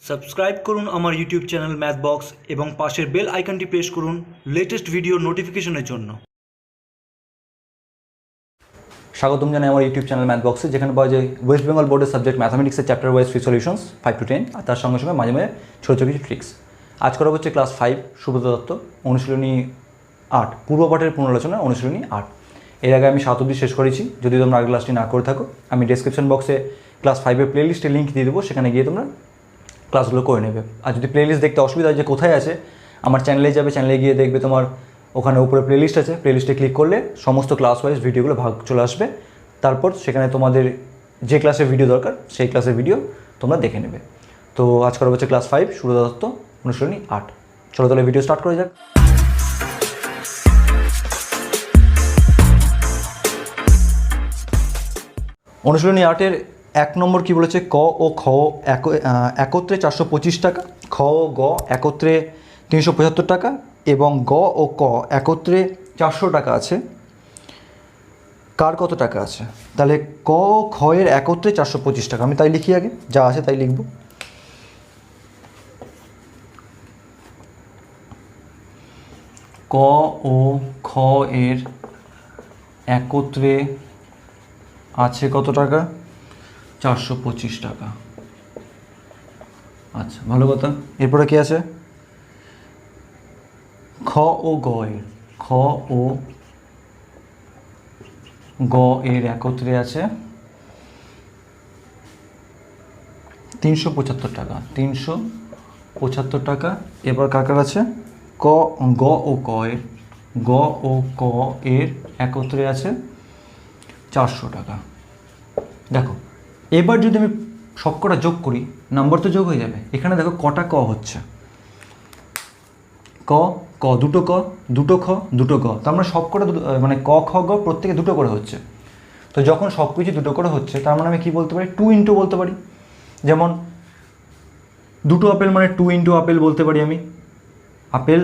Subscribe করুন আমার YouTube channel ম্যাথবক্স এবং পাশের বেল আইকনটি প্রেস করুন লেটেস্ট ভিডিও নোটিফিকেশনের জন্য। স্বাগতম জানাই আমার ইউটিউব চ্যানেল ম্যাথবক্সে, যেখানে পাওয়া যায় ওয়েস্ট বেঙ্গল বোর্ডের সাবজেক্ট ম্যাথামেটিক্সের chapter wise free solutions 5 to 10, আর তার সঙ্গে সঙ্গে মাঝে মাঝে ছোটো ছোটো কিছু ট্রিক্স। আজ করা হচ্ছে ক্লাস 5 সুব্রত দত্ত, অনুশীলনী 8, পূর্বপাঠের পুনরালোচনা, অনুশীলনী 8। এর আগে আমি 7 অবধি শেষ করেছি। যদি তোমরা আগের ক্লাসটি না করে থাকো, আমি ডেসক্রিপশন বক্সে ক্লাস 5-এর প্লেলিস্টের লিঙ্ক দিয়ে দেবো, সেখানে গিয়ে তোমরা ক্লাসগুলো করে নেবে। আর যদি প্লেলিস্ট দেখতে অসুবিধা হয় যে কোথায় আছে, আমার চ্যানেলে যাবে, চ্যানেলে গিয়ে দেখবে তোমার ওখানে উপরে প্লেলিস্ট আছে, প্লেলিস্টে ক্লিক করলে সমস্ত ক্লাস ওয়াইজ ভিডিওগুলো ভাগ চলে আসবে। তারপর সেখানে তোমাদের যে ক্লাসের ভিডিও দরকার সেই ক্লাসের ভিডিও তোমরা দেখে নেবে। তো আজ করা হচ্ছে ক্লাস 5 সুব্রত দত্ত, অনুশীলনী 8। চলো তাহলে ভিডিও স্টার্ট করা যাক। অনুশীলনী 8-এর 1 নম্বর কী বলেছে, ক ও খ একত্রে 425 টাকা, খ ও গ একত্রে 375 টাকা এবং গ ও ক একত্রে 400 টাকা আছে। কার কত টাকা আছে? তাহলে ক ও খ এর একত্রে 425 টাকা, আমি তাই লিখি, আগে যা আছে তাই লিখব। ক ও খ এর একত্রে আছে কত টাকা? 425 টাকা। আচ্ছা, ভালো কথা। এরপরে কি আছে? খ ও গ এর, খ ও গ এর একত্রে আছে 375 টাকা, 375 টাকা। এবার কার কার আছে? গ ও ক এর, গ ও ক এর একত্রে আছে 400 টাকা। দেখো, এবার যদি আমি সবকটা যোগ করি, নাম্বার তো যোগ হয়ে যাবে। এখানে দেখো কটা ক হচ্ছে, ক ক দুটো ক, দুটো খ, দুটো গ। তার মানে সবকটা মানে ক খ গ প্রত্যেকে দুটো করে হচ্ছে। তো যখন সব কিছু দুটো করে হচ্ছে, তার মানে আমি কী বলতে পারি? 2 ইন্টু বলতে পারি। যেমন দুটো আপেল মানে 2 ইন্টু আপেল বলতে পারি আমি। আপেল,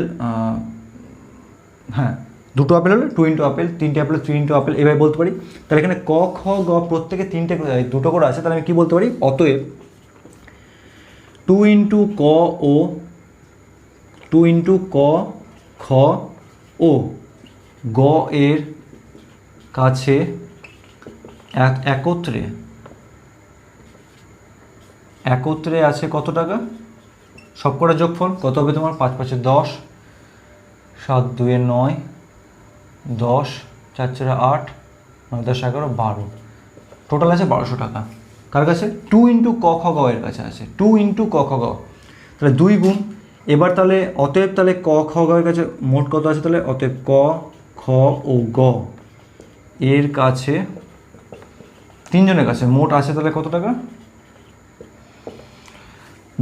হ্যাঁ, দুটো আপেল হলে 2 ইন্টু আপেল, 3টে আপেল 3 ইন্টু আপেল, এভাবে বলতে পারি। তাহলে এখানে ক খ গ প্রত্যেকে দুটো করে আছে, তাহলে আমি কী বলতে পারি? অতএব 2 ইন্টু ক ও 2 ইন্টু ক খ ও গ এর কাছে একত্রে আছে কত টাকা? সবকটা যোগফল কত হবে তোমার? 5 5 10, 7 2 9, 10 4 4 8, 9 10 11 12, টোটাল আছে 1200 টাকা। কার কাছে? 2 ইন্টু ক খ গ এর কাছে আছে, 2 ইন্টু ক খ গ, তাহলে 2 গুণ। এবার তাহলে অতএব তাহলে ক খ গ এর কাছে মোট কত আছে? তাহলে অতএব ক খ ও গ এর কাছে, তিনজনের কাছে মোট আছে তাহলে কত টাকা?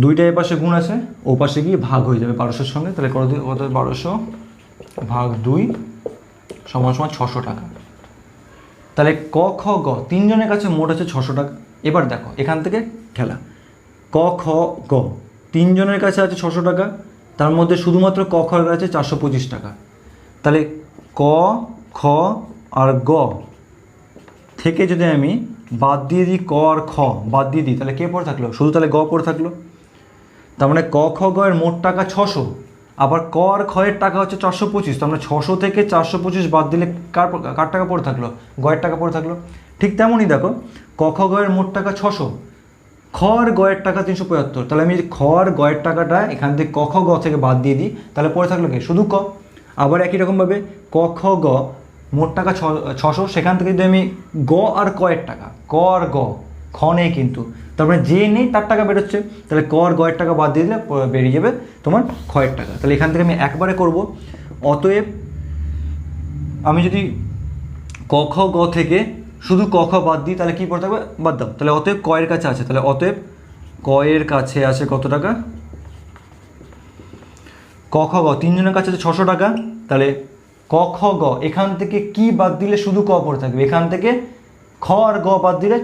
2টা এ পাশে গুণ আছে, ও পাশে গিয়ে ভাগ হয়ে যাবে 1200-র সঙ্গে। তাহলে কত? 1200 ভাগ 2 সমান 600 টাকা। তাহলে ক খ গ তিনজনের কাছে মোট আছে 600 টাকা। এবার দেখো এখান থেকে খেলা, ক খ গ তিনজনের কাছে আছে 600 টাকা, তার মধ্যে শুধুমাত্র ক খ এর কাছে 425 টাকা। তাহলে ক খ আর গ থেকে যদি আমি বাদ দিয়ে দিই, ক আর খ বাদ দিয়ে দিই, তাহলে কে পড়ে থাকলো? শুধু তাহলে গ পড়ে থাকলো। তার মানে ক খ গ এর মোট টাকা 600, আবার ক আর খ এর টাকা হচ্ছে 425। তার মানে 600 থেকে 425 বাদ দিলে কার টাকা পড়ে থাকলো? গ এর টাকা পড়ে থাকলো। ঠিক তেমনই দেখো, ক খ গ এর মোট টাকা 600, খ আর গ এর টাকা 375। তাহলে আমি যদি খ আর গ এর টাকাটা এখান থেকে ক খ গ থেকে বাদ দিয়ে দিই, তাহলে পড়ে থাকলো কি? শুধু ক। আবার একই রকমভাবে ক খ গ মোট টাকা 600, সেখান থেকে যদি আমি গ আর ক এর টাকা, ক আর গ, খ নেই কিন্তু, তার মানে যে নেই তার টাকা বেরোচ্ছে, তাহলে ক আর গ এর টাকা বাদ দিয়ে দিলে বেরিয়ে যাবে তোমার খ এর টাকা। তাহলে এখান থেকে আমি একবারে করব। অতএব আমি যদি ক খ গ থেকে শুধু ক খ বাদ দিই, তাহলে কী পড়ে থাকবে? বাদ দাও। তাহলে অতএব ক এর কাছে আছে, তাহলে অতএব ক এর কাছে আছে কত টাকা? ক খ গ তিনজনের কাছে আছে 600 টাকা। তাহলে ক খ গ এখান থেকে কি বাদ দিলে শুধু ক পড়ে থাকবে? এখান থেকে খ আর গ বাদ দিলে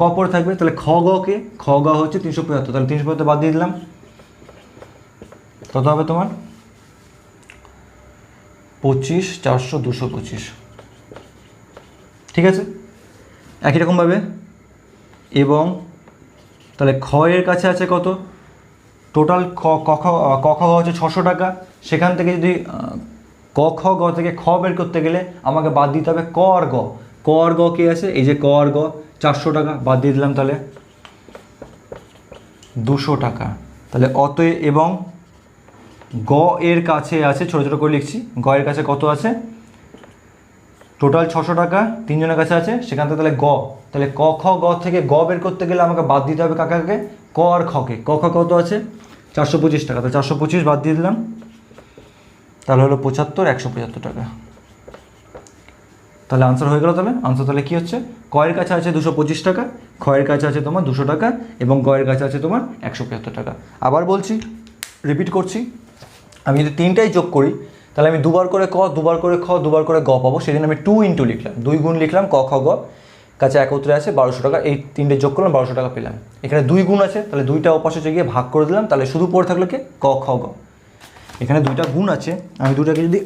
ক পড়ে থাকবে। তাহলে খ গকে, খ গ হচ্ছে 375, তাহলে 375 বাদ দিয়ে দিলাম, কত হবে তোমার? 25 400 225। ঠিক আছে, একই রকমভাবে। এবং তাহলে খ এর কাছে আছে কত? টোটাল ক খ গ হচ্ছে 600 টাকা। সেখান থেকে যদি ক খ গ থেকে খ বের করতে গেলে আমাকে বাদ দিতে হবে ক আর গ। ক আর গ কে আছে, এই যে ক আর গ, 400 টাকা বাদ দিয়ে দিলাম, তাহলে 200 টাকা। তাহলে অতএব এবং গ এর কাছে আছে, ছোটো ছোটো করে লিখছি, গ এর কাছে কত আছে, টোটাল 600 টাকা তিনজনের কাছে আছে। সেখান থেকে তাহলে গ, তাহলে ক খ গ থেকে গ বের করতে গেলে আমাকে বাদ দিতে হবে কাকাকে, ক আর খকে। ক খ কত আছে 425 টাকা, তাহলে 425 বাদ দিয়ে দিলাম, তাহলে হলো 75, 175 টাকা। তাহলে আনসার হয়ে গেল। তাহলে আনসার তাহলে কী হচ্ছে, ক এর কাছে আছে 225 টাকা, খ এর কাছে আছে তোমার 200 টাকা এবং গ এর কাছে আছে তোমার 175 টাকা। আবার বলছি, রিপিট করছি, আমি যদি তিনটাই যোগ করি তাহলে আমি দুবার করে ক, দুবার করে খ, দুবার করে গ পাবো। সেই জন্য আমি 2 ইন্টু লিখলাম, 2 গুণ লিখলাম, ক খ গ কাছে একত্রে আছে 1200 টাকা, এই তিনটে যোগ করলাম 1200 টাকা পেলাম। এখানে 2 গুণ আছে, তাহলে 2টা ওপাশে গিয়ে ভাগ করে দিলাম, তাহলে শুধু পড়ে থাকলো কি ক খ গ। এখানে 2টা গুণ আছে, আমি 2টাকে যদি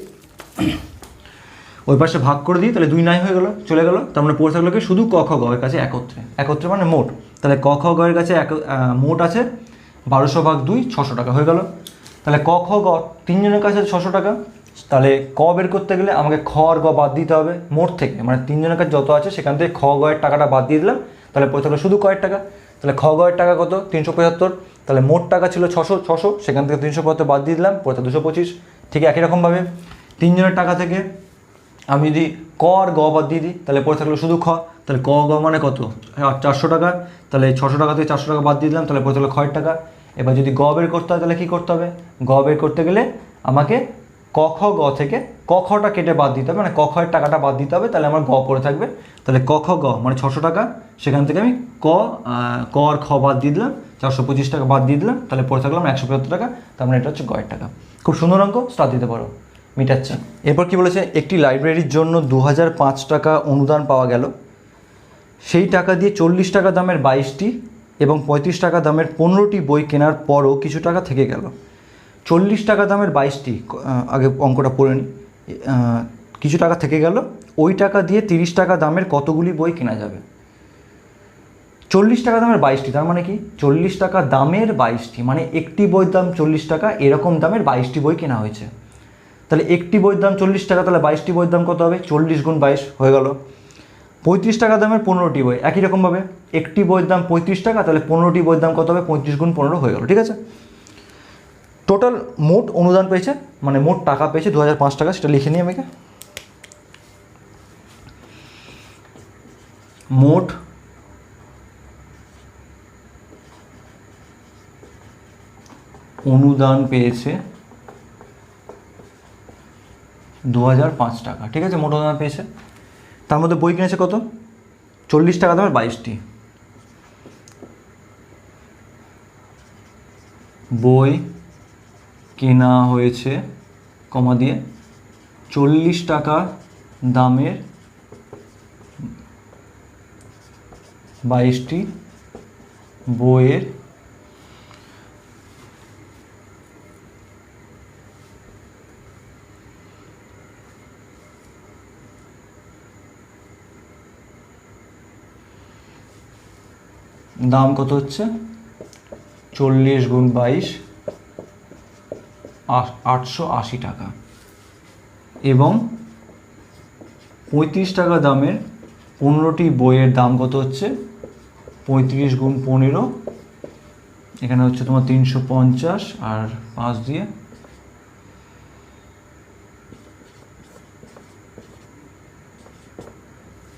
ওই পাশে ভাগ করে দিই তাহলে 2 নাই হয়ে গেল, চলে গেল, তার মানে পড়ে থাকলো কি শুধু ক খ গ এর কাছে একত্রে। একত্রে মানে মোট, তাহলে ক খ গ এর কাছে মোট আছে 1200 ভাগ 2, 600 টাকা হয়ে গেল। তাহলে ক খ গ তিনজনের কাছে 600 টাকা, তাহলে ক বের করতে গেলে আমাকে খ আর গ বাদ দিতে হবে মোট থেকে, মানে তিনজনের কাছে যত আছে সেখান থেকে খ গ এর টাকাটা বাদ দিয়ে দিলাম, তাহলে পড়ে থাকলো শুধু ক এর টাকা। তাহলে খ গ এর টাকা কত 375, তাহলে মোট টাকা ছিল 600, সেখান থেকে 375 বাদ দিয়ে দিলাম, পড়ে 225। ঠিক একই রকমভাবে তিনজনের টাকা থেকে আমি যদি ক আর গ বাদ দিয়ে দিই তাহলে পড়ে থাকলো শুধু খ, তাহলে ক গ মানে কত 400 টাকা, তাহলে 600 টাকা থেকে 400 টাকা বাদ দিয়ে দিলাম, তাহলে পড়ে থাকলো খ এর টাকা। এবার যদি গ বের করতে হয় তাহলে কী করতে হবে, গ বের করতে গেলে আমাকে ক খ গ থেকে ক খটা কেটে বাদ দিতে হবে, মানে ক খ এর টাকাটা বাদ দিতে হবে, তাহলে আমার গ পড়ে থাকবে। তাহলে ক খ গ মানে 600 টাকা, সেখান থেকে আমি ক আর খ বাদ দিয়ে দিলাম, 425 টাকা বাদ দিয়ে দিলাম, তাহলে পড়ে থাকলাম 175 টাকা। তার মানে এটা হচ্ছে গ এর টাকা। খুব সুন্দর অঙ্ক, স্টার দিতে পারো, মিটাচ্ছে। এরপর কি বলেছে, একটি লাইব্রেরির জন্য 2005 টাকা অনুদান পাওয়া গেল, সেই টাকা দিয়ে 40 টাকা দামের 22টি এবং 35 টাকা দামের 15টি বই কেনার পরও কিছু টাকা থেকে গেল। 40 টাকা দামের 22টি, আগে অঙ্কটা পড়ে নিই, কিছু টাকা থেকে গেল, ওই টাকা দিয়ে 30 টাকা দামের কতগুলি বই কেনা যাবে। 40 টাকা দামের 22টি, তার মানে কি 40 টাকা দামের 22টি, মানে একটি বইয়ের দাম 40 টাকা, এরকম দামের 22টি বই কেনা হয়েছে। তাহলে একটি বইয়ের দাম 40 টাকা, তাহলে 22টি বইয়ের দাম কত হবে, 40 গুণ 22 হয়ে গেল। 35 টাকা দামের 15টি বই, একই রকমভাবে একটি বইয়ের দাম 35 টাকা, তাহলে 15টি বইয়ের দাম কত হবে, 35 গুণ 15 হয়ে গেল। ঠিক আছে, টোটাল মোট অনুদান পেয়েছে, মানে মোট টাকা পেয়েছে 2005 টাকা, সেটা লিখে নিই আমাকে। মোট অনুদান পেয়েছে 2005 টাকা। ঠিক আছে, মোট অনুদান পেয়েছে, তার মধ্যে বই কিনেছে কত, 40 টাকা দামের 22টি বই কেনা হয়েছে, কমা দিয়ে 40 টাকা দামের 22টি বইয়ের দাম কত হচ্ছে, 40 গুণ 22 880 টাকা, এবং 35 টাকা দামের 15টি বইয়ের দাম কত হচ্ছে, 35 গুণ 15, এখানে হচ্ছে তোমার 350 আর 5 দিয়ে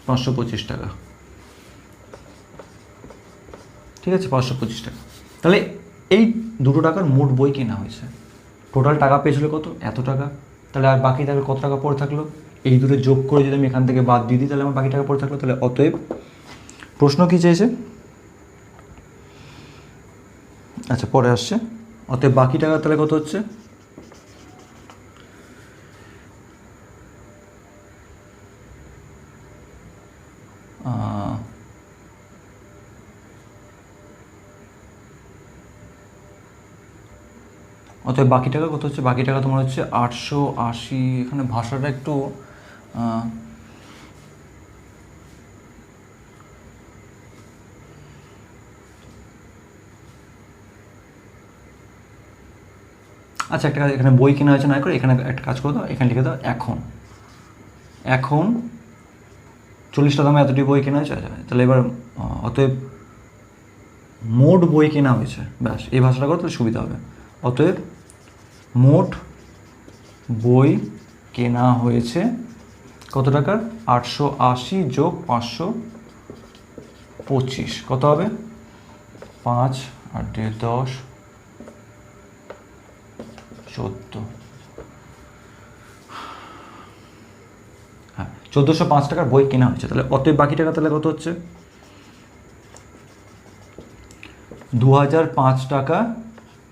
525 টাকা। ঠিক আছে, 525 টাকা। তাহলে এই দুটো টাকার মোট বই কেনা হয়েছে, টোটাল টাকা পেয়েছিল কত, এত টাকা। তাহলে আর বাকি টাকা কত টাকা পড়ে থাকলো, এই দুটো যোগ করে যদি আমি এখান থেকে বাদ দিয়ে দিই তাহলে আমার বাকি টাকা পড়ে থাকলো। তাহলে অতএব প্রশ্ন কী চেয়েছে, আচ্ছা পরে আসছে, অতএব বাকি টাকা তাহলে কত হচ্ছে, অতএব বাকি টাকা কত হচ্ছে, বাকি টাকা তোমার হচ্ছে 880, এখানে ভাষাটা একটু আচ্ছা একটা কাজ, এখানে বই কেনা হয়েছে না করে এখানে একটা কাজ করে দাও, এখানে লিখে দাও এখন 40টা দামে এতটি বই কেনা হয়েছে। আচ্ছা তাহলে এবার অতএব মোট বই কেনা হয়েছে, ব্যাস এই ভাষাটা করো তাহলে সুবিধা হবে। অতএব মোট বই কেনা হয়েছে কত টাকার? 880 যোগ 525 কত হবে? 5 আর 10 14, হ্যাঁ 1405 টাকার বই কেনা হয়েছে। তাহলে অতএব বাকি টাকা তাহলে কত হচ্ছে? 2005 টাকা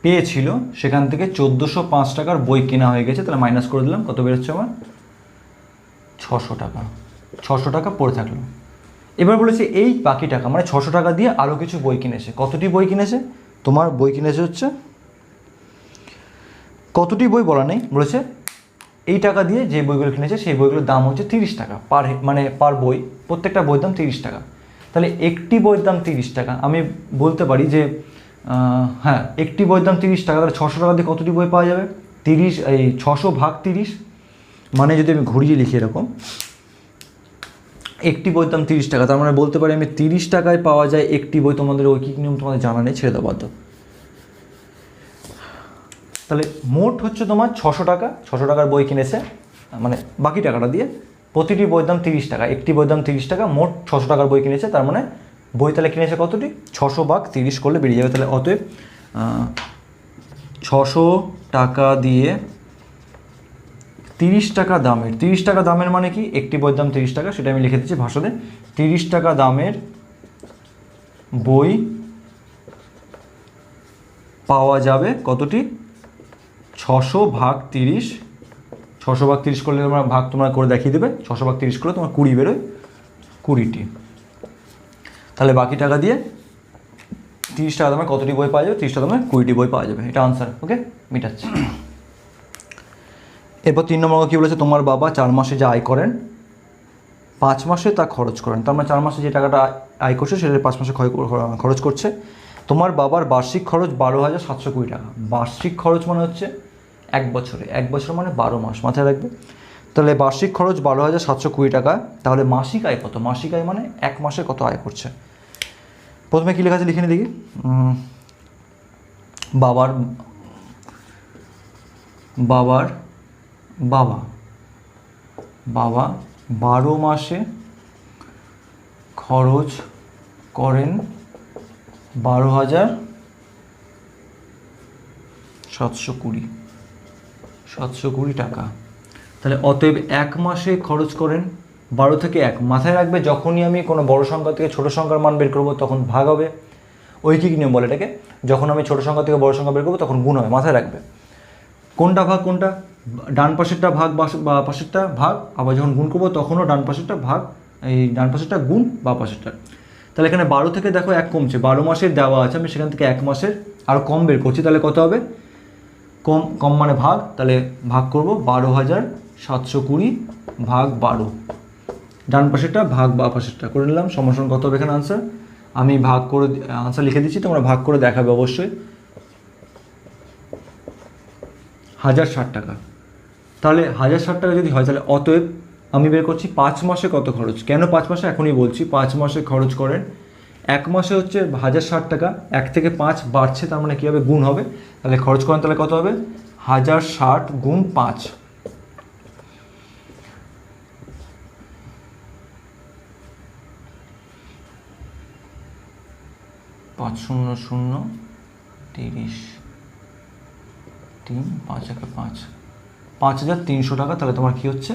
পেয়েছিল, সেখান থেকে 1405 টাকার বই কেনা হয়ে গেছে, তাহলে মাইনাস করে দিলাম, কত বেরোচ্ছে আমার? 600 টাকা। 600 টাকা পড়ে থাকলো। এবার বলেছে এই বাকি টাকা মানে 600 টাকা দিয়ে আরও কিছু বই কিনেছে। কতটি বই কিনেছে? তোমার বই কিনেছে হচ্ছে কতটি বই বলা নেই, বলেছে এই টাকা দিয়ে যে বইগুলো কিনেছে সেই বইগুলোর দাম হচ্ছে 30 টাকা পার বই, প্রত্যেকটা বইয়ের দাম 30 টাকা। তাহলে একটি বইয়ের দাম 30 টাকা, আমি বলতে পারি যে হ্যাঁ একটি বইয়ের দাম 30 টাকা, তাহলে 600 টাকা দিয়ে কতটি বই পাওয়া যাবে? 600 ভাগ 30, মানে যদি আমি ঘুরিয়ে লিখি এরকম, একটি বইয়ের দাম 30 টাকা, তার মানে বলতে পারি আমি 30 টাকায় পাওয়া যায় একটি বই। তোমাদের ঐকিক নিয়ম তোমাদের জানা নেই, ছেড়ে দাও বাদ দাও। তাহলে মোট হচ্ছে তোমার 600 টাকার বই কিনেছে, মানে বাকি টাকাটা দিয়ে প্রতিটি বইয়ের দাম 30 টাকা, একটি বইয়ের দাম 30 টাকা, মোট 600 টাকার বই কিনেছে। তার মানে বই তাহলে কিনেছে কতটি? 600 ভাগ 30 করলে বেরিয়ে যাবে। তাহলে অতএব 600 টাকা দিয়ে 30 টাকা দামের, 30 টাকা দামের মানে কি? একটি বইয়ের দাম 30 টাকা, সেটা আমি লিখে দিচ্ছি ভাষাতে। 30 টাকা দামের বই পাওয়া যাবে কতটি? 600 ভাগ 30, 600 ভাগ 30 করলে তোমরা করে দেখিয়ে দেবে। 600 ভাগ 30 করলে তোমার 20 বেরোয়, 20টি। তাহলে বাকি টাকা দিয়ে 30 টাকা দামে কতটি বই পাওয়া যাবে? 30 টাকা দামে 20টি বই পাওয়া যাবে, এটা আনসার। ওকে, মিটাচ্ছি। এরপর 3 নম্বর কী বলেছে? তোমার বাবা 4 মাসে যা আয় করেন 5 মাসে তা খরচ করেন। তার মানে 4 মাসে যে টাকাটা আয় করছে সেটা 5 মাসে খরচ করছে। তোমার বাবার বার্ষিক খরচ 12,720 টাকা। বার্ষিক খরচ মানে হচ্ছে এক বছর মানে 12 মাস, মাথায় রাখবে। তাহলে বার্ষিক খরচ 12,720 টাকা। তাহলে মাসিক আয় কত? মাসিক আয় মানে এক মাসে কত আয় করছে। প্রথমে কী লেখা আছে লিখে নি দেখি। বাবার বাবা 12 মাসে খরচ করেন 12,720 টাকা। তাহলে অতএব এক মাসে খরচ করেন 12 থেকে 1, মাথায় রাখবে যখনই আমি কোনো বড় সংখ্যা থেকে ছোট সংখ্যার মান বের করবো তখন ভাগ হবে, ঐকিক নিয়ম বলে এটাকে। যখন আমি ছোট সংখ্যা থেকে বড় সংখ্যা বের করবো তখন গুণ হবে, মাথায় রাখবে। কোনটা ভাগ কোনটা? ডান পাশেরটা ভাগ বা পাশেরটা ভাগ, আবার যখন গুণ করবো তখনও ডান পাশেরটা ভাগ, এই ডান পাশেরটা গুণ বা পাশেরটা। তাহলে এখানে 12 থেকে দেখো 1 কমছে, 12 মাসের দেওয়া আছে, আমি সেখান থেকে 1 মাসের আর কম বের করছি। তাহলে কত হবে? কম মানে ভাগ, তাহলে ভাগ করব 12,720 ভাগ 12, ডান পাশেরটা ভাগ বা পাশেরটা করে নিলাম। সমান কত হবে এখানে আনসার? আমি ভাগ করে আনসার লিখে দিচ্ছি, তোমরা ভাগ করে দেখাবে অবশ্যই। 1060 টাকা। তাহলে 1060 টাকা যদি হয় তাহলে অতএব আমি বের করছি 5 মাসে কত খরচ। কেন 5 মাসে? এখনই বলছি। 5 মাসে খরচ করেন, এক মাসে হচ্ছে 1060 টাকা, 1 থেকে 5 বাড়ছে, তার মানে কী হবে? গুণ হবে। তাহলে খরচ করেন তাহলে কত হবে? 1060 গুণ 5, 500 30 3 5 1 5, 5,300 টাকা। তাহলে তোমার কী হচ্ছে?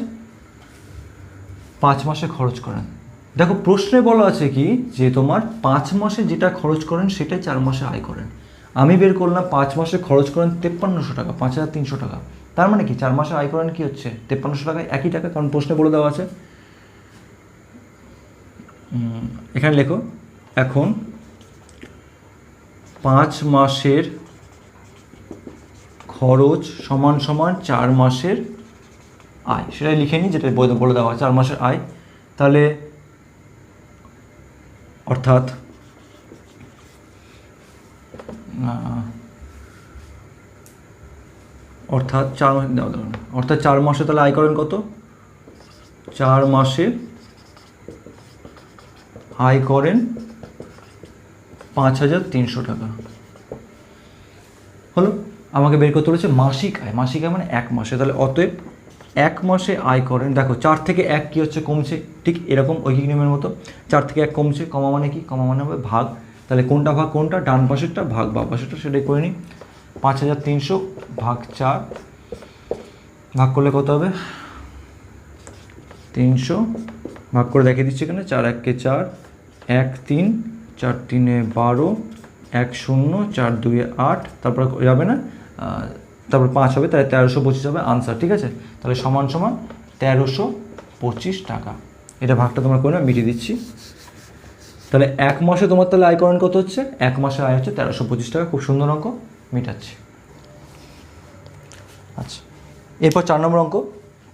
5 মাসে খরচ করেন। দেখো প্রশ্নে বলা আছে কি যে তোমার 5 মাসে যেটা খরচ করেন সেটাই 4 মাসে আয় করেন। আমি বের করলাম 5 মাসে খরচ করেন 5300 টাকা, 5,300 টাকা। তার মানে কি 4 মাসে আয় করেন কি হচ্ছে? 5300 টাকায় একই টাকা, কারণ প্রশ্নে বলে দেওয়া আছে। এখানে লেখো এখন 5 মাসের খরচ সমান 4 মাসের আয়, সেটাই লিখে নিই যেটা বলে দেওয়া হয় 4 মাসের আয়। তাহলে অর্থাৎ অর্থাৎ 4 মাসে অর্থাৎ 4 মাসে তাহলে আয় করেন কত? 4 মাসে আয় করেন 5,300 টাকা। হলো, আমাকে বের করতে বলেছে মাসিক আয়। মাসিক আয় মানে 1 মাসে, তাহলে অতএব 1 মাসে আয় করেন, দেখো 4 থেকে 1 কী হচ্ছে? কমছে, ঠিক এরকম ঐকিক নিয়মের মতো 4 থেকে 1 কমছে, কমা মানে কি? কমা মানে হবে ভাগ। তাহলে কোনটা ভাগ কোনটা? ডান পাশেরটা ভাগ বাম পাশেরটা, সেটাই করে নিই। 5,300 ভাগ 4 ভাগ করলে কত হবে? 300 ভাগ করে দেখিয়ে দিচ্ছি এখানে। 4 1 কে 4, 1 3, 4 3 12, 1 0, 4 2 8, তারপর যাবে না, তারপর 5 হবে, তাহলে 1325 হবে আনসার। ঠিক আছে, তাহলে সমান সমান 1325 টাকা। এটা ভাগটা তোমরা করে না, মিটিয়ে দিচ্ছি। তাহলে 1 মাসে তোমার তাহলে আয় করেন কত হচ্ছে? 1 মাসে আয় হচ্ছে 1325 টাকা। খুব সুন্দর অঙ্ক, মিটাচ্ছি। আচ্ছা, এরপর 4 নম্বর অঙ্ক।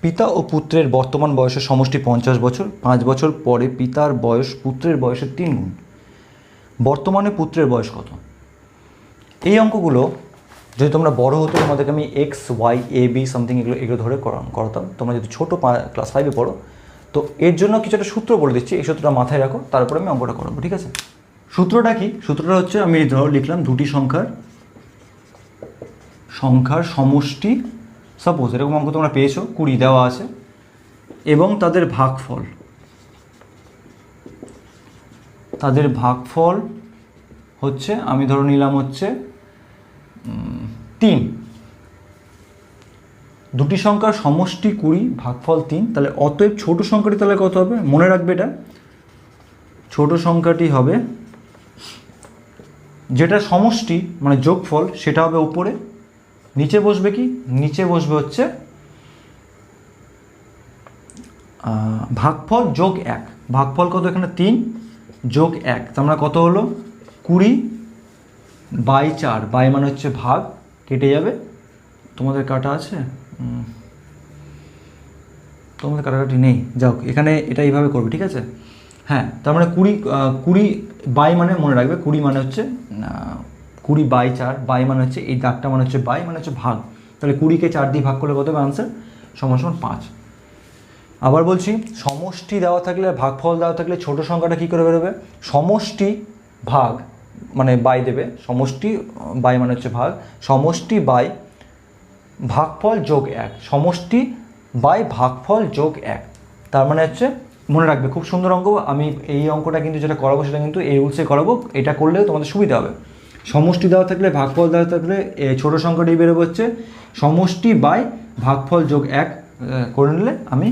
পিতা ও পুত্রের বর্তমান বয়সের সমষ্টি 50 বছর। 5 বছর পরে পিতার বয়স পুত্রের বয়সের 3 গুণ। বর্তমানে পুত্রের বয়স কত? এই অঙ্কগুলো যদি তোমরা বড় হতো, তোমাদেরকে আমি X Y A B something এগুলো ধরে করাতাম। তোমরা যদি ছোটো ক্লাস 5-এ পড়ো, তো এর জন্য কিছু একটা সূত্র বলে দিচ্ছি, এই সূত্রটা মাথায় রাখো, তারপরে আমি অঙ্কটা করাবো। ঠিক আছে, সূত্রটা কি? সূত্রটা হচ্ছে, আমি ধরো লিখলাম দুটি সংখ্যার সমষ্টি। সাপোজ এরকম অঙ্ক তোমরা পেয়েছো, 20 দেওয়া আছে, এবং তাদের ভাগফল হচ্ছে, আমি ধরো নিলাম হচ্ছে 3। দুটি সংখ্যার সমষ্টি 20, ভাগফল 3। তাহলে অতএব ছোট সংখ্যাটি তাহলে কত হবে? মনে রাখবে এটা, ছোট সংখ্যাটি হবে, যেটা সমষ্টি মানে যোগফল, সেটা হবে উপরে। নিচে বসবে কি? নিচে বসবে হচ্ছে ভাগফল যোগ 1। ভাগফল কত এখানে? 3 যোগ 1, তার মানে কত হলো? 20/4। বাই মানে হচ্ছে ভাগ, কেটে যাবে। তোমাদের কাটা আছে? তোমাদের কাটাকাটি নেই, যাও, এখানে এটা এইভাবে করবে। ঠিক আছে, হ্যাঁ, তার মানে 20 বাই মানে মনে রাখবে, 20 মানে হচ্ছে 20/4, বাই মানে হচ্ছে এই দাগটা মানে হচ্ছে বাই মানে হচ্ছে ভাগ। তাহলে 20কে 4 দিয়ে ভাগ করলে কত হবে? আনসার সমান 5। আবার বলছি, সমষ্টি দেওয়া থাকলে, ভাগফল দেওয়া থাকলে ছোট সংখ্যাটা কী করে বেরোবে? সমষ্টি ভাগ মানে বাই দেবে, সমষ্টি বাই মানে হচ্ছে ভাগ, সমষ্টি বাই ভাগফল যোগ 1, সমষ্টি বাই ভাগফল যোগ 1। তার মানে হচ্ছে, মনে রাখবে, খুব সুন্দর অঙ্ক। আমি এই অঙ্কটা কিন্তু যেটা করাবো সেটা কিন্তু এই রুলসে করাবো, এটা করলেও তোমাদের সুবিধা হবে। সমষ্টি দেওয়া থাকলে, ভাগফল দেওয়া থাকলে ছোটো সংখ্যাটি বেরোবে হচ্ছে সমষ্টি বাই ভাগফল যোগ 1 করে নিলে আমি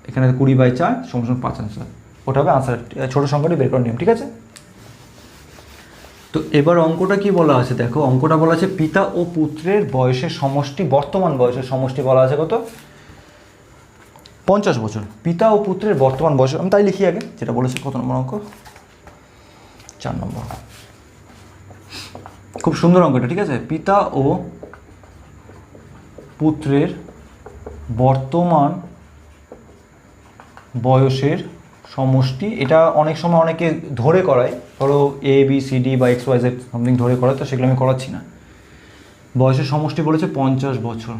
এখানে 20/4 সমান 5 আনসার। ওটা হবে আনসার, ছোটো সংখ্যাটি বের করার নিয়ম। ঠিক আছে, তো এবার অঙ্কটা কি বলা আছে দেখো। অঙ্কটা বলা আছে পিতা ও পুত্রের বয়সের সমষ্টি, বর্তমান বয়সের সমষ্টি বলা আছে কত? 50 বছর। পিতা ও পুত্রের বর্তমান বয়স, আমি তাই লিখি আগে যেটা বলেছে। কত নম্বর অঙ্ক? 4 নম্বর। খুব সুন্দর অঙ্কটা। ঠিক আছে, পিতা ও পুত্রের বর্তমান বয়সের সমষ্টি। এটা অনেক সময় অনেকে ধরে করায়, ধরো এ বি সি ডি বা এক্স ওয়াই জেড সামথিং ধরে করায়, তো সেগুলো আমি করাচ্ছি না। বয়সের সমষ্টি বলেছে 50 বছর।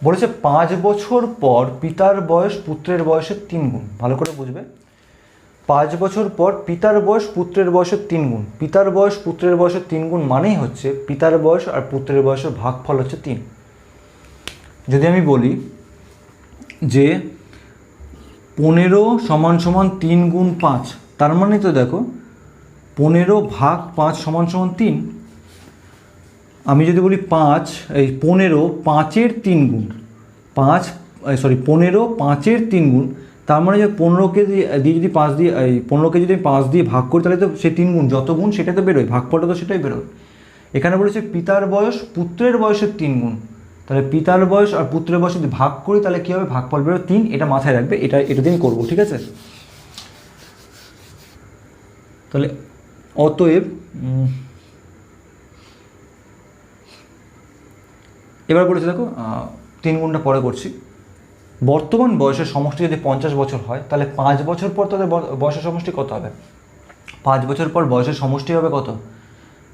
বলেছে 5 বছর পর পিতার বয়স পুত্রের বয়সের 3 গুণ। ভালো করে বুঝবে, 5 বছর পর পিতার বয়স পুত্রের বয়সের 3 গুণ। পিতার বয়স পুত্রের বয়সের 3 গুণ মানেই হচ্ছে পিতার বয়স আর পুত্রের বয়সের ভাগফল হচ্ছে 3। যদি আমি বলি যে 15 সমান 3 গুণ 5, তার মানে তো দেখো 15 ভাগ 5 সমান 3। আমি যদি বলি 15 5-এর 3 গুণ, 15 5-এর 3 গুণ, তার মানে যে 15কে দিয়ে যদি 5 দিয়ে 15কে যদি 5 দিয়ে ভাগ করি, তাহলে তো সে 3 গুণ, যত গুণ সেটা তো বেরোয়, ভাগফলটা তো সেটাই বেরোয়। এখানে বলেছে পিতার বয়স পুত্রের বয়সের 3 গুণ, তাহলে পিতার বয়স আর পুত্রের বয়স যদি ভাগ করি তাহলে কী হবে? ভাগফল বেরোয় 3। এটা মাথায় রাখবে, এটা দিয়েই করবো। ঠিক আছে, তাহলে অতএব এবার বলেছে দেখো 3 গুণটা পরে করছি। বর্তমান বয়সের সমষ্টি যদি 50 বছর হয়, তাহলে 5 বছর পর তাদের বয়সের সমষ্টি কত হবে? 5 বছর পর বয়সের সমষ্টি হবে কত?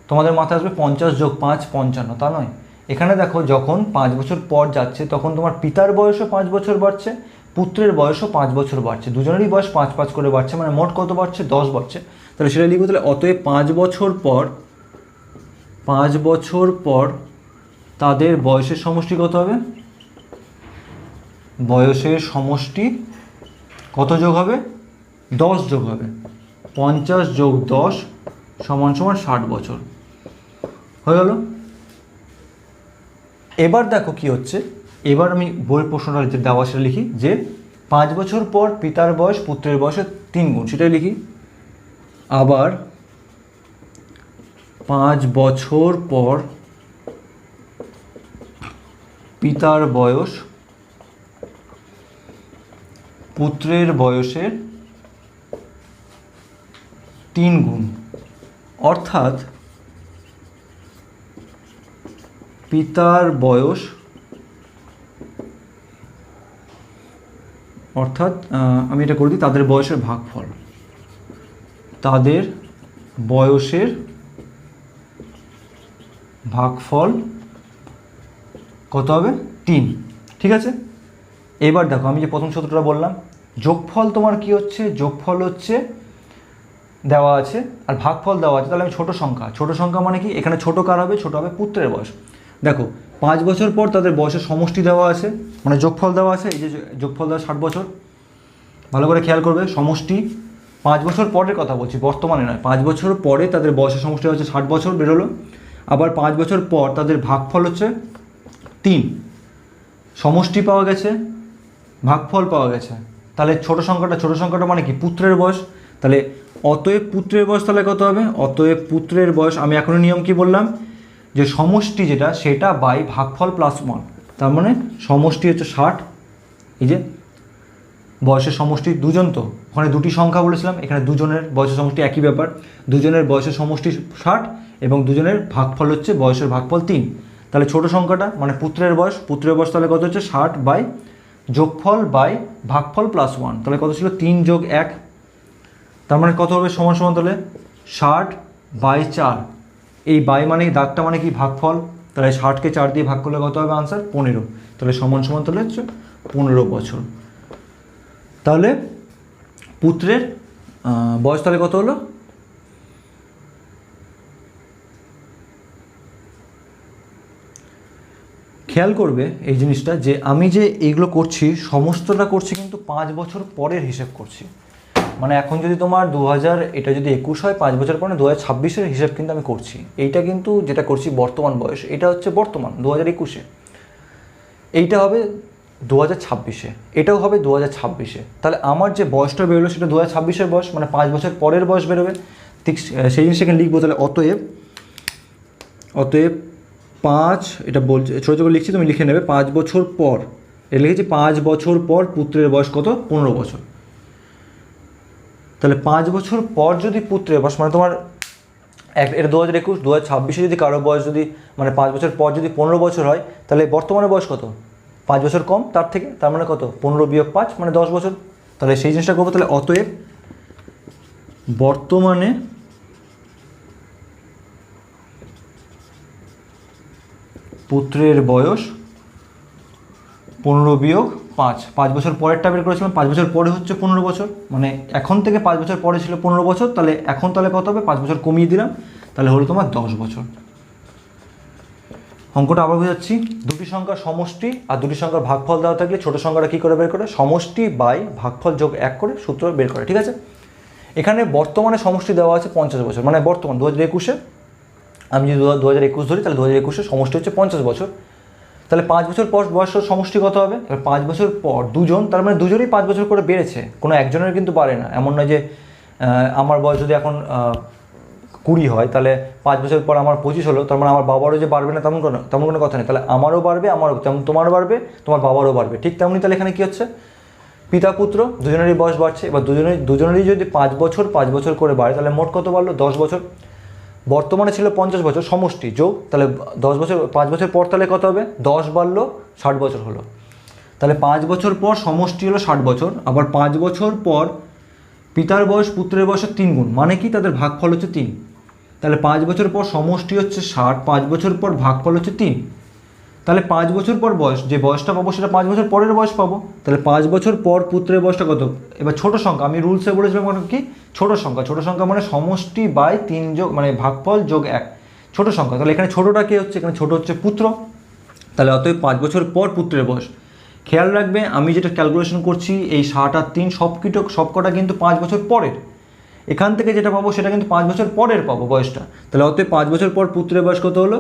তোমাদের মাথায় আসবে 50 যোগ 5 55, তা নয়? এখানে দেখো যখন 5 বছর পর যাচ্ছে তখন তোমার পিতার বয়সও 5 বছর বাড়ছে, পুত্রের বয়সও 5 বছর বাড়ছে, দুজনেরই বয়স 5 করে বাড়ছে, মানে মোট কত বাড়ছে? 10 বাড়ছে। তাহলে সেটা লিখবো, তাহলে অতএব 5 বছর পর তাদের বয়সের সমষ্টি কত হবে? বয়সের সমষ্টি কত যোগ হবে? 10 যোগ হবে। 50 যোগ 10 সমান 60 বছর হয়ে গেল। এবার দেখো কি হচ্ছে, এবার আমি বইয়ের প্রশ্নটা যে দেওয়া সেটা লিখি, যে 5 বছর পর পিতার বয়স পুত্রের বয়সের 3 গুণ, সেটাই লিখি। আবার 5 বছর পর পিতার বয়স পুত্রের বয়সের 3 গুণ, অর্থাৎ পিতার বয়স আমি এটা করে দিই, তাদের বয়সের ভাগফল, তাদের বয়সের ভাগফল কত হবে? 3। ঠিক আছে, এবার দেখো আমি যে প্রথম সূত্রটা বললাম, যোগফল তোমার কি হচ্ছে? যোগফল হচ্ছে দেওয়া আছে আর ভাগফল দেওয়া আছে, তাহলে আমি ছোট সংখ্যা মানে কি? এখানে ছোট কার হবে? ছোট হবে পুত্রের বয়স। দেখো 5 বছর পর তাদের বয়সের সমষ্টি দেওয়া আছে, মানে যোগফল দেওয়া আছে, এই যে যোগফল দেওয়া 60 বছর। ভালো করে খেয়াল করবে, সমষ্টি 5 বছর পরের কথা বলছি, বর্তমানে নয়। 5 বছর পরে তাদের বয়সের সমষ্টি হচ্ছে 60 বছর বেরোলো। আবার 5 বছর পর তাদের ভাগফল হচ্ছে 3, সমষ্টি পাওয়া গেছে, ভাগফল পাওয়া গেছে। তাহলে ছোট সংখ্যাটা মানে কি? পুত্রের বয়স। তাহলে অতএব পুত্রের বয়স তাহলে কত হবে? অতএব পুত্রের বয়স, আমি এখনো নিয়ম কি বললাম, যে সমষ্টি যেটা সেটা বাই ভাগফল প্লাস 1, তার মানে সমষ্টি হচ্ছে 60। এই যে বয়সের সমষ্টি, দুজন তো ওখানে দুটি সংখ্যা বলেছিলাম, এখানে দুজনের বয়সের সমষ্টি একই ব্যাপার, দুজনের বয়সের সমষ্টি 60 এবং দুজনের ভাগফল হচ্ছে বয়সের ভাগফল 3। তাহলে ছোট সংখ্যাটা মানে পুত্রের বয়স তাহলে কত হচ্ছে? 60 বাই যোগফল বাই ভাগফল প্লাস 1, তাহলে কত ছিল? 3 যোগ 1, তার মানে কত হবে? সমান তাহলে 60 বাই 4। এই বাই মানে দাগটা মানে কি? ভাগফল। তাহলে 60কে 4 দিয়ে ভাগ করলে কত হবে? আনসার 15। তাহলে সমান তাহলে হচ্ছে 15 বছর। তাহলে পুত্রের বয়স তাহলে কত হলো? খেয়াল করবে এই জিনিসটা, যে আমি যে এইগুলো করছি সমস্তটা করছি কিন্তু 5 বছর পরের হিসেব করছি। মানে এখন যদি তোমার 2000, এটা যদি 21 হয়, 5 বছর পরে 2026-এর হিসেব কিন্তু আমি করছি। এইটা কিন্তু যেটা করছি বর্তমান বয়স, এটা হচ্ছে বর্তমান 2021-এ, এইটা হবে 2026-এ, এটাও হবে 2026-এ। তাহলে আমার যে বয়সটা বেরোলো সেটা 2026-এর বয়স, মানে 5 বছর পরের বয়স বেরোবে। ঠিক সেই জিনিস এখানে লিখবো। তাহলে অতএব 5, এটা বলছে ছোটো ছোটো লিখছি, তুমি লিখে নেবে। 5 বছর পর, এটা লিখেছি 5 বছর পর পুত্রের বয়স কত? 15 বছর। তাহলে 5 বছর পর যদি পুত্রের বয়স, মানে তোমার এটা 2021, 2026-এ যদি কারো বয়স যদি মানে 5 বছর পর যদি 15 বছর হয়, তাহলে বর্তমানে বয়স কত? 5 বছর কম তার থেকে, তার মানে কত? 15 বিয়োগ 5 মানে 10 বছর। তাহলে সেই জিনিসটা করবো। তাহলে অতএব বর্তমানে পুত্রের বয়স 15 বিয়োগ 5, 5 বছর পরেরটা বের করেছিলাম, 5 বছর পরে হচ্ছে 15 বছর, মানে এখন থেকে 5 বছর পরে ছিল 15 বছর, তাহলে এখন তাহলে কত হবে? 5 বছর কমিয়ে দিলাম, তাহলে হলো তোমার 10 বছর। অঙ্কটা আবার বোঝাচ্ছি, দুটি সংখ্যার সমষ্টি আর দুটি সংখ্যার ভাগফল দেওয়া থাকলে ছোটো সংখ্যাটা কী করে বের করে? সমষ্টি বাই ভাগফল যোগ 1 করে সূত্র বের করে। ঠিক আছে, এখানে বর্তমানে সমষ্টি দেওয়া আছে 50 বছর, মানে বর্তমান 2021-এ, আমি যদি 2021 ধরি, তাহলে 2021-এর সমষ্টি হচ্ছে 50 বছর। তাহলে 5 বছর পর বয়সের সমষ্টি কত হবে? এবার 5 বছর পর দুজন, তার মানে দুজনেই 5 বছর করে বেড়েছে, কোনো একজনের কিন্তু বাড়ে না। এমন নয় যে আমার বয়স যদি এখন 20 হয়, তাহলে 5 বছর পর আমার 25 হলো, তার মানে আমার বাবারও যে বাড়বে না তেমন কোনো কথা নেই। তাহলে আমারও বাড়বে, যেমন তোমারও বাড়বে, তোমার বাবারও বাড়বে, ঠিক তেমনি। তাহলে এখানে কী হচ্ছে? পিতা পুত্র দুজনেরই বয়স বাড়ছে। এবার দুজনেরই যদি 5 বছর করে বাড়ে, তাহলে মোট কত বাড়লো? 10 বছর। বর্তমানে ছিল 50 বছর, সমষ্টি যোগ, তাহলে 10 বছর, 5 বছর পর তাহলে কত হবে? 10 বাড়লো, 60 বছর হলো। তাহলে 5 বছর পর সমষ্টি হলো 60 বছর। আবার 5 বছর পর পিতার বয়স পুত্রের বয়সের 3 গুণ, মানে কি? তাদের ভাগফল হচ্ছে 3। তাহলে 5 বছর পর সমষ্টি হচ্ছে 60, 5 বছর পর ভাগফল হচ্ছে 3। তাহলে 5 বছর পর বয়স, যে বয়সটা পাবো সেটা 5 বছর পরের বয়স পাবো। তাহলে 5 বছর পর পুত্রের বয়সটা কত? এবার ছোট সংখ্যা, আমি রুলসে বলেছিলাম কি ছোট সংখ্যা, ছোট সংখ্যা মানে সমষ্টি বাই 3 যোগ মানে ভাগফল যোগ 1, ছোট সংখ্যা। তাহলে এখানে ছোটটা কে হচ্ছে? এখানে ছোট হচ্ছে পুত্র। তাহলে অতএব 5 বছর পর পুত্রের বয়স। খেয়াল রাখবে আমি যেটা ক্যালকুলেশন করছি এই 60 আর 3 সবকটা কিন্তু 5 বছর পরের। এখান থেকে যেটা পাবো সেটা কিন্তু 5 বছর পরের পাবো বয়সটা। তাহলে অতএব 5 বছর পর পুত্রের বয়স কত হলো?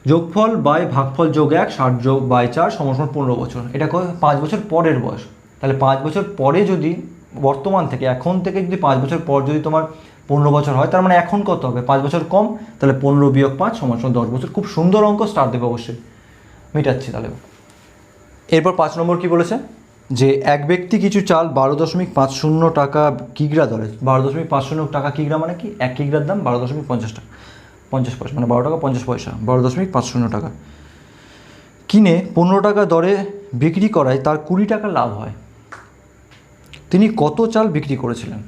যোগফল বাই ভাগফল যোগ 1, 60 যোগ বাই 4 সমান 15 বছর। এটা 5 বছর পরের বয়স। তাহলে 5 বছর পরে যদি বর্তমান থেকে এখন থেকে যদি 5 বছর পর যদি তোমার 15 বছর হয়, তার মানে এখন কত হবে? 5 বছর কম। তাহলে 15 বিয়োগ 5 সমান 10 বছর। খুব সুন্দর অঙ্ক, স্টার দেবে অবশ্যই। মিটাচ্ছি তাহলে। এরপর 5 নম্বর কি বলেছে? যে এক ব্যক্তি কিছু চাল 12.50 টাকা কিগ্রা দরে, 12.50 টাকা কিগ্রা মানে কি? 1 কিগ্রার দাম 12.50 টাকা 50 পয়সা, মানে 12 টাকা 50 পয়সা, 12.50 টাকা কিনে 15 টাকা দরে বিক্রি করায় তার 20 টাকা লাভ হয়। তিনি কত চাল বিক্রি করেছিলেন?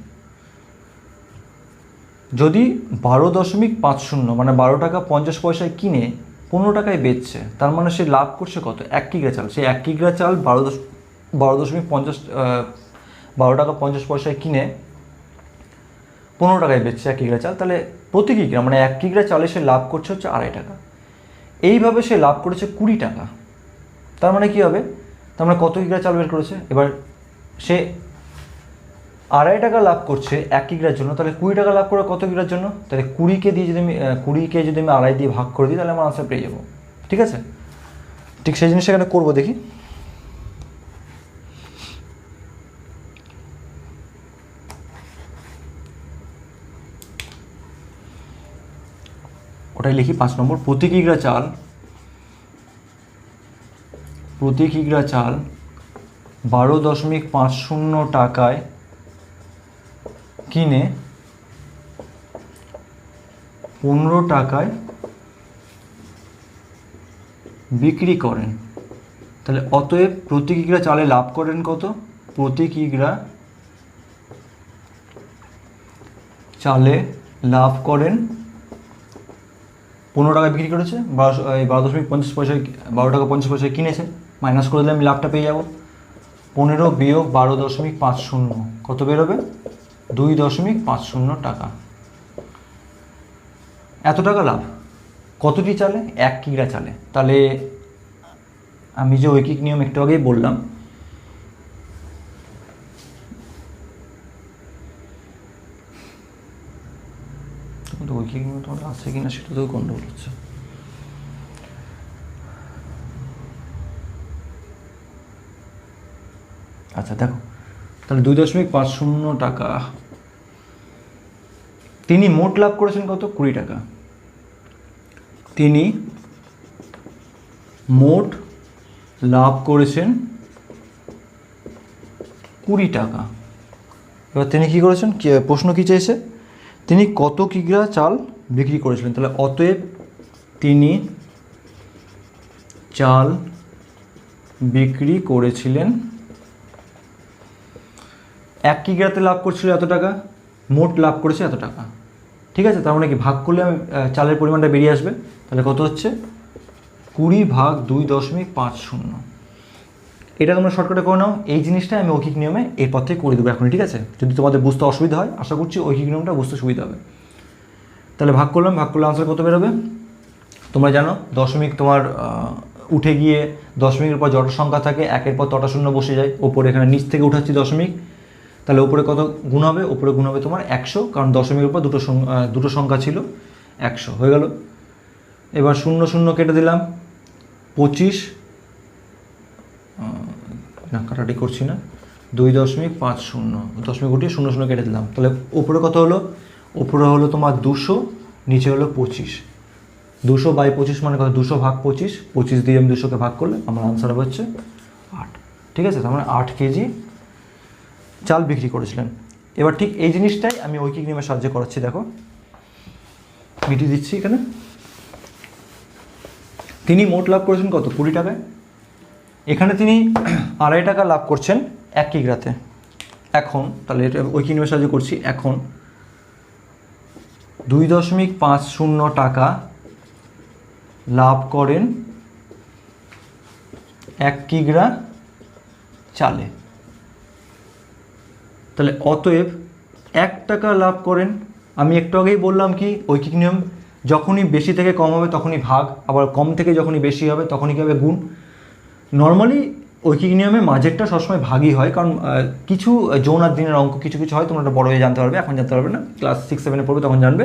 যদি 12.50 মানে 12 টাকা 50 পয়সায় কিনে 15 টাকায় বেচছে, তার মানে সে লাভ করছে কত? 1 কিগ্রা চাল। সে 1 কিগ্রা চাল 12 টাকা 50 পয়সায় কিনে 15 টাকায় বেচছে 1 কিগ্রা চাল। তাহলে প্রতি কিগ্রা মানে 1 কিগ্রা চালে সে লাভ করছে হচ্ছে 2.5 টাকা। এইভাবে সে লাভ করেছে 20 টাকা। তার মানে কি হবে? তার মানে কত কিগ্রা চাল বের করেছে? এবার সে 2.5 টাকা লাভ করছে 1 কিগ্রার জন্য, তাহলে 20 টাকা লাভ করে কত কিগ্রার জন্য? তাহলে 20কে যদি আমি 2.5 দিয়ে ভাগ করে দিই, তাহলে আমার আনসার পেয়ে যাবো। ঠিক আছে, ঠিক সেই জিনিস এখানে করবো, দেখি। ওটাই লিখি 5 নম্বর। প্রতি কিগ্রা চাল 12.50 টাকায় কিনে 15 টাকায় বিক্রি করেন। তাহলে অতএব প্রতি কিগ্রা চালে লাভ করেন কত? প্রতি কিগ্রা চালে লাভ করেন 15 টাকায় বিক্রি করেছে, 12.50 পয়সায়, 12 টাকা 50 পয়সায় কিনেছে, মাইনাস করে দিলে আমি লাভটা পেয়ে যাব। 15 বিয়োগ 12.50 কত বেরোবে? 2.50 টাকা। এত টাকা লাভ কতটি চালে? 1 কিগ্রা চালে। তাহলে আমি যে ঐকিক নিয়ম একটু আগেই বললাম, ঐকিক নিয়ম তোমার আছে কিনা সেটা তো গন্ডগোল হচ্ছে। আচ্ছা দেখো, তাহলে 2.50 টাকা। তিনি মোট লাভ করেছেন কত? 20 টাকা। তিনি মোট লাভ করেছেন 20 টাকা। এবার তিনি কি করেছেন? প্রশ্ন কি চেয়েছে? তিনি কত কিগ্রা চাল বিক্রি করেছিলেন। তাহলে অতএব তিনি চাল বিক্রি করেছিলেন 1 কিগ্রাতে লাভ করছিল এত টাকা, মোট লাভ করেছে এত টাকা। ঠিক আছে, তার মানে কি ভাগ করলে আমি চালের পরিমাণটা বেরিয়ে আসবে। তাহলে কত হচ্ছে? 20 ভাগ 2.50। এটা তোমরা শর্টকাটে করে নাও। এই জিনিসটা আমি ঐকিক নিয়মে এরপর থেকে করে দেবো এখনই। ঠিক আছে, যদি তোমাদের বুঝতে অসুবিধা হয়, আশা করছি ঐকিক নিয়মটা বুঝতে সুবিধা হবে। তাহলে ভাগ করলাম, ভাগ করলে আনসার কত বেরোবে? তোমরা জানো দশমিক তোমার উঠে গিয়ে দশমিকের পর যত সংখ্যা থাকে 1-এর পর তটা শূন্য বসে যায়। ওপরে এখানে নিচ থেকে উঠাচ্ছি দশমিক, তাহলে ওপরে কত গুণ হবে? ওপরে গুণ হবে তোমার 100, কারণ দশমিকের উপর দুটো সংখ্যা ছিল, 100 হয়ে গেল। এবার 0 0 কেটে দিলাম, 25 না কাটাটি করছি না, 2.50 দশমিক উঠিয়ে 0 0 কেটে দিলাম। তাহলে ওপরে কত হলো? ওপরে হলো তোমার 200, নিচে হলো 25। 200 বাই 25 মানে কত? 200 ভাগ 25, 25 দিয়ে আমি 200কে ভাগ করলে আমার আনসার হবে হচ্ছে 8। ঠিক আছে, তার মানে 8 কেজি চাল বিক্রি করেছিলেন। এবার ঠিক এই জিনিসটাই আমি ঐকিক নিয়মের সাহায্যে করাচ্ছি। দেখো মিটিয়ে দিচ্ছি এখানে। তিনি মোট লাভ করেছেন কত? 20 টাকায়। এখানে তিনি 2.5 টাকা লাভ করছেন 1 কিগ্রাতে। এখন তাহলে এটা ঐকিক নিয়মের সাহায্যে করছি। এখন 2.50 টাকা লাভ করেন 1 কিগ্রা চালে। তাহলে অতএব 1 টাকা লাভ করেন। আমি একটু আগেই বললাম কি ঐকিক নিয়ম, যখনই বেশি থেকে কম হবে তখনই ভাগ, আবার কম থেকে যখনই বেশি হবে তখনই কী হবে, গুণ। নর্মালি ঐকিক নিয়মে মাঝেরটা সবসময় ভাগই হয়, কারণ কিছু যৌন আর দিনের অঙ্ক কিছু কিছু হয়, তোমরা বড় হয়ে জানতে পারবে, এখন জানতে পারবে না, ক্লাস 6-7 পড়বে তখন জানবে,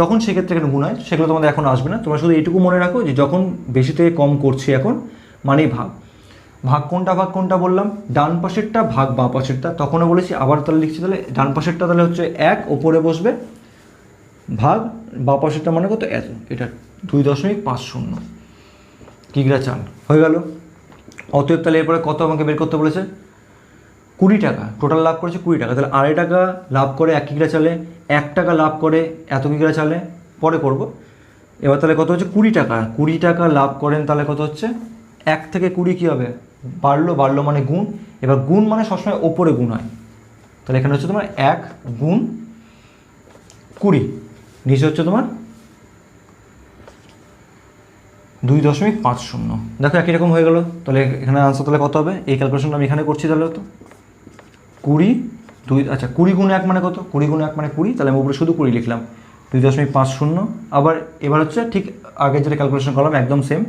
তখন সেক্ষেত্রে এখানে গুণ হয়, সেগুলো তোমাদের এখন আসবে না। তোমরা শুধু এইটুকু মনে রাখো যে যখন বেশি থেকে কম করছি এখন মানেই ভাগ। ভাগ কোনটা বললাম, ডান পাশেরটা ভাগ বাঁ পাশেরটা, তখনও বলেছি, আবার তাহলে লিখছি, তাহলে ডান পাশেরটা তাহলে হচ্ছে 1 ওপরে বসবে, ভাগ বাঁ পাশেরটা মানে কত, এত, এটা 2.50 কিগ্রা চাল হয়ে গেল। অতএব তাহলে এরপরে কত আমাকে বের করতে বলেছে, 20 টাকা, টোটাল লাভ করেছে 20 টাকা। তাহলে 2.5 টাকা লাভ করে 1 কিগ্রা চালে, 1 টাকা লাভ করে এত কিগ্রা চালে, পরে করব। এবার তাহলে কত হচ্ছে, 20 টাকা, 20 টাকা লাভ করেন, তাহলে কত হচ্ছে, 1 থেকে 20 কী হবে, বাড়লো মানে গুণ। এবার গুণ মানে সবসময় ওপরে গুণ হয়, তাহলে এখানে হচ্ছে তোমার 1 গুণ 20, নিচে হচ্ছে তোমার 2.50। দেখো একই রকম হয়ে গেল। তাহলে এখানে আনসার তাহলে কত হবে, এই ক্যালকুলেশনটা আমি এখানে করছি, তাহলে তো 20 আচ্ছা 20 গুণ 1 মানে কত, 20 গুণ 1 মানে 20, তাহলে আমি উপরে শুধু 20 লিখলাম, 2.50। আবার এবার হচ্ছে ঠিক আগে যেটা ক্যালকুলেশন করলাম একদম সেম,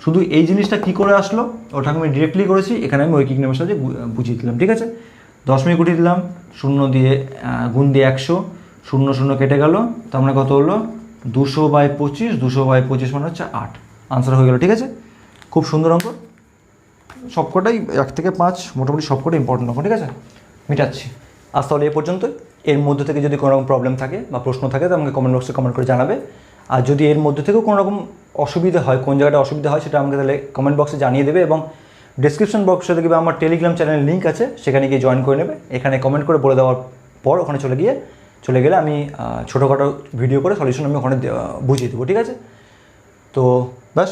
শুধু এই জিনিসটা কী করে আসলো ওটা আমি ডিরেক্টলি করেছি, এখানে আমি ঐকিক নিয়মের সাথে বুঝিয়ে দিলাম, ঠিক আছে। দশমিক উঠিয়ে দিলাম, 0 দিয়ে গুণ দিয়ে 100, 0 কেটে গেল, তার মানে কত হলো, 200/25, 200/25 মানে হচ্ছে 8, আনসার হয়ে গেল, ঠিক আছে। খুব সুন্দর অঙ্ক, সবকটাই 1 থেকে 5 মোটামুটি সবকটাই ইম্পর্টেন্ট অঙ্ক, ঠিক আছে, মিটাচ্ছি। আজ তাহলে এ পর্যন্ত। এর মধ্যে থেকে যদি কোনো রকম প্রবলেম থাকে বা প্রশ্ন থাকে তো আমাকে কমেন্ট বক্সে কমেন্ট করে জানাবে। আর যদি এর মধ্যে থেকেও কোনো রকম অসুবিধা হয়, কোন জায়গাটা অসুবিধা হয় সেটা আমাকে তাহলে কমেন্ট বক্সে জানিয়ে দেবে, এবং ডিসক্রিপশন বক্সে দেখবে আমার টেলিগ্রাম চ্যানেলের লিঙ্ক আছে, সেখানে গিয়ে জয়েন করে নেবে। এখানে কমেন্ট করে বলে দেওয়ার পর ওখানে চলে গেলে আমি ছোটোখাটো ভিডিও করে সলিউশন আমি ওখানে বুঝিয়ে দেবো, ঠিক আছে। তো ব্যাস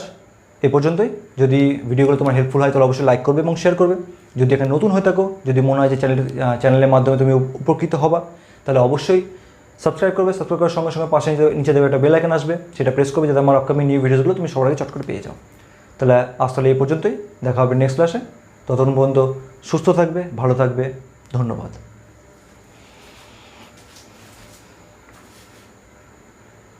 এ পর্যন্তই। যদি ভিডিওগুলো তোমার হেল্পফুল হয় তাহলে অবশ্যই লাইক করবে এবং শেয়ার করবে। যদি এখানে নতুন হয়ে থাকো, যদি মনে হয় যে চ্যানেলের মাধ্যমে তুমি উপকৃত হবা, তাহলে অবশ্যই সাবস্ক্রাইব করবে। সাবস্ক্রাইব করার সঙ্গে সঙ্গে পাশে নিচে দেবে একটা বেল আইকন আসবে, সেটা প্রেস করবে যাতে আমার আপকামিং নিউ ভিডিওগুলো তুমি সবার আগে চট করে পেয়ে যাও। তাহলে আজ তাহলে এই পর্যন্তই, দেখা হবে নেক্সট ক্লাসে। ততক্ষণ পর্যন্ত সুস্থ থাকবে, ভালো থাকবে, ধন্যবাদ।